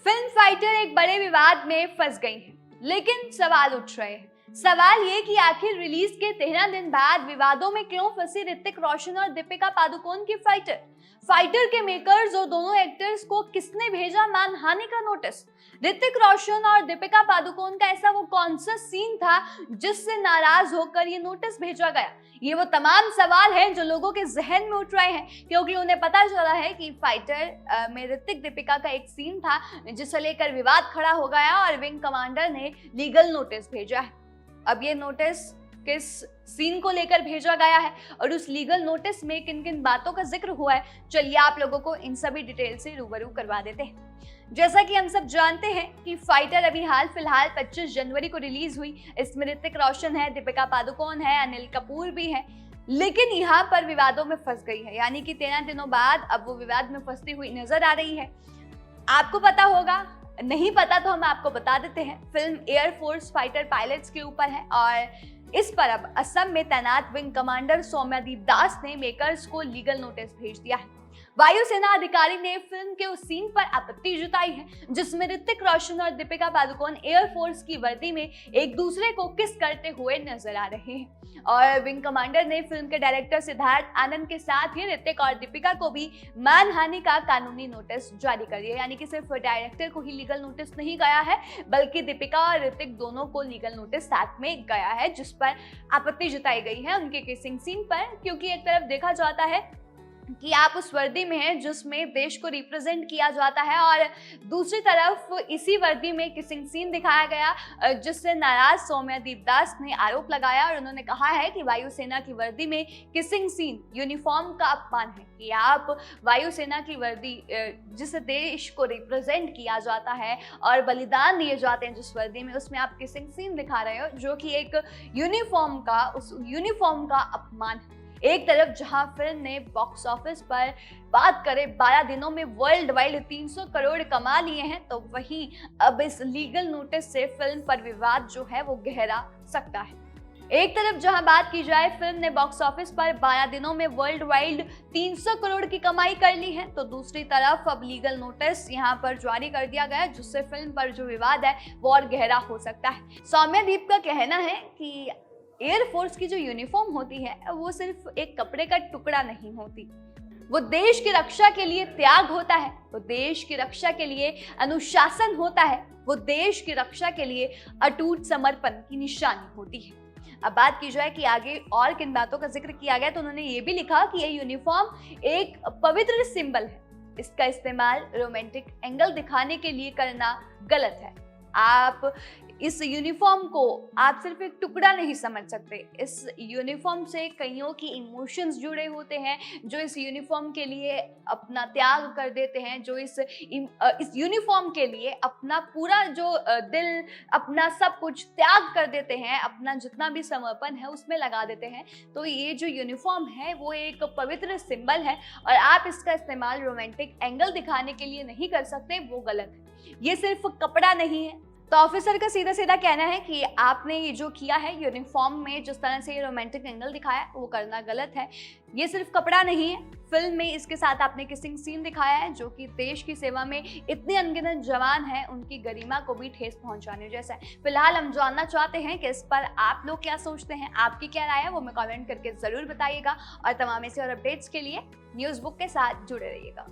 Film fighter एक बड़े विवाद में फंस गई है, लेकिन सवाल उठ रहे हैं। सवाल ये कि आखिर रिलीज के 13 दिन बाद विवादों में क्यों फंसी ऋतिक रोशन और दीपिका पादुकोण की फाइटर के मेकर्स और दोनों एक्टर्स को किसने भेजा मानहानि का नोटिस? ऋतिक रोशन और दीपिका पादुकोण का ऐसा वो कौन सा सीन था जिससे नाराज होकर ये नोटिस भेजा गया? ये वो तमाम सवाल हैं जो लोगों के जहन में उठ रहे हैं, क्योंकि उन्हें पता चला है कि फाइटर में ऋतिक दीपिका का एक सीन था जिसे लेकर विवाद खड़ा हो गया और विंग कमांडर ने लीगल नोटिस भेजा है। अब ये नोटिस किस सीन को लेकर भेजा गया है और उस लीगल नोटिस में किन किन बातों का जिक्र हुआ है, चलिए आप लोगों को इन सभी डिटेल से रूबरू करवा देते हैं। जैसा कि हम सब जानते हैं कि फाइटर अभी हाल फिलहाल 25 जनवरी को रिलीज हुई। इसमें ऋतिक रोशन है, दीपिका पादुकोण है, अनिल कपूर भी है, लेकिन यहाँ पर विवादों में फंस गई है। यानी कि 13 दिनों बाद अब वो विवाद में फंसती हुई नजर आ रही है। आपको पता होगा, नहीं पता तो हम आपको बता देते हैं। फिल्म एयरफोर्स फाइटर पायलट्स के ऊपर है और इस पर अब असम में तैनात विंग कमांडर सौम्यदीप दास ने मेकर्स को लीगल नोटिस भेज दिया है। वायुसेना अधिकारी ने फिल्म के उस सीन पर आपत्ति जताई है जिसमें ऋतिक रोशन और दीपिका पादुकोण एयरफोर्स की वर्दी में एक दूसरे को किस करते हुए नजर आ रहे हैं। और विंग कमांडर ने फिल्म के डायरेक्टर सिद्धार्थ आनंद के साथ ही ऋतिक और दीपिका को भी मानहानि का कानूनी नोटिस जारी कर दिया। यानी कि सिर्फ डायरेक्टर को ही लीगल नोटिस नहीं गया है, बल्कि दीपिका और ऋतिक दोनों को लीगल नोटिस साथ में गया है, जिस पर आपत्ति जताई गई है उनके किसिंग सीन पर। क्योंकि एक तरफ देखा जाता है कि आप उस वर्दी में हैं जिसमें देश को रिप्रेजेंट किया जाता है, और दूसरी तरफ इसी वर्दी में किसिंग सीन दिखाया गया जिससे नाराज सौम्यदीप दास ने आरोप लगाया और उन्होंने कहा है कि वायुसेना की वर्दी में किसिंग सीन यूनिफॉर्म का अपमान है कि आप वायुसेना की वर्दी जिस देश को रिप्रेजेंट किया जाता है और बलिदान दिए जाते हैं जिस वर्दी में, उसमें आप किसिंग सीन दिखा रहे हो जो कि एक उस यूनिफॉर्म का अपमान है। एक तरफ जहां फिल्म ने बॉक्स ऑफिस पर बात करें 12 दिनों में वर्ल्ड वाइड 300 करोड़ कमा लिए हैं, तो वहीं अब इस लीगल नोटिस से फिल्म पर विवाद जो है वो गहरा सकता है। एक तरफ जहां बात की जाए फिल्म ने बॉक्स ऑफिस पर 12 दिनों में वर्ल्ड वाइड 300 करोड़ की कमाई कर ली है, तो दूसरी तरफ अब लीगल नोटिस यहां पर जारी कर दिया गया जिससे फिल्म पर जो विवाद है वो और गहरा हो सकता है। सौम्यदीप का कहना है कि एयरफोर्स की जो यूनिफॉर्म होती है वो सिर्फ एक कपड़े का टुकड़ा नहीं होती, वो देश की रक्षा के लिए त्याग होता है, वो देश की रक्षा के लिए अनुशासन होता है, वो देश की रक्षा के लिए अटूट समर्पण की निशानी होती है। अब बात की जाए कि आगे और किन बातों का जिक्र किया गया, तो उन्होंने ये भी लिखा कि ये यूनिफॉर्म एक पवित्र सिंबल है, इसका इस्तेमाल रोमांटिक एंगल दिखाने के लिए करना गलत है। आप इस यूनिफॉर्म को आप सिर्फ एक टुकड़ा नहीं समझ सकते, इस यूनिफॉर्म से कईयों की इमोशंस जुड़े होते हैं जो इस यूनिफॉर्म के लिए अपना त्याग कर देते हैं, जो इस यूनिफॉर्म के लिए अपना पूरा जो दिल, अपना सब कुछ त्याग कर देते हैं, अपना जितना भी समर्पण है उसमें लगा देते हैं। तो ये जो यूनिफॉर्म है वो एक पवित्र सिंबल है और आप इसका इस्तेमाल रोमांटिक एंगल दिखाने के लिए नहीं कर सकते, वो गलत है। ये सिर्फ कपड़ा नहीं है। तो ऑफिसर का सीधा सीधा कहना है कि आपने ये जो किया है यूनिफॉर्म में जिस तरह से ये रोमांटिक एंगल दिखाया वो करना गलत है। ये सिर्फ कपड़ा नहीं है, फिल्म में इसके साथ आपने किसिंग सीन दिखाया है जो कि देश की सेवा में इतने अनगिनत जवान हैं उनकी गरिमा को भी ठेस पहुंचाने जैसा है। फिलहाल हम जानना चाहते हैं कि इस पर आप लोग क्या सोचते हैं, आपकी क्या राय है, वो हमें कमेंट करके जरूर बताइएगा और तमाम ऐसे और अपडेट्स के लिए न्यूज़ बुक के साथ जुड़े रहिएगा।